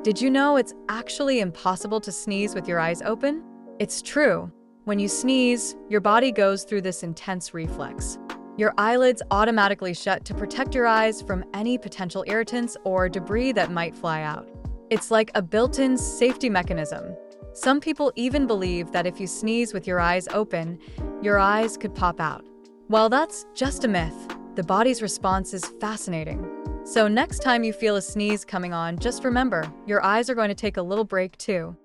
Did you know it's actually impossible to sneeze with your eyes open? It's true. When you sneeze, your body goes through this intense reflex. Your eyelids automatically shut to protect your eyes from any potential irritants or debris that might fly out. It's like a built-in safety mechanism. Some people even believe that if you sneeze with your eyes open, your eyes could pop out. While that's just a myth, the body's response is fascinating. So next time you feel a sneeze coming on, just remember, your eyes are going to take a little break too.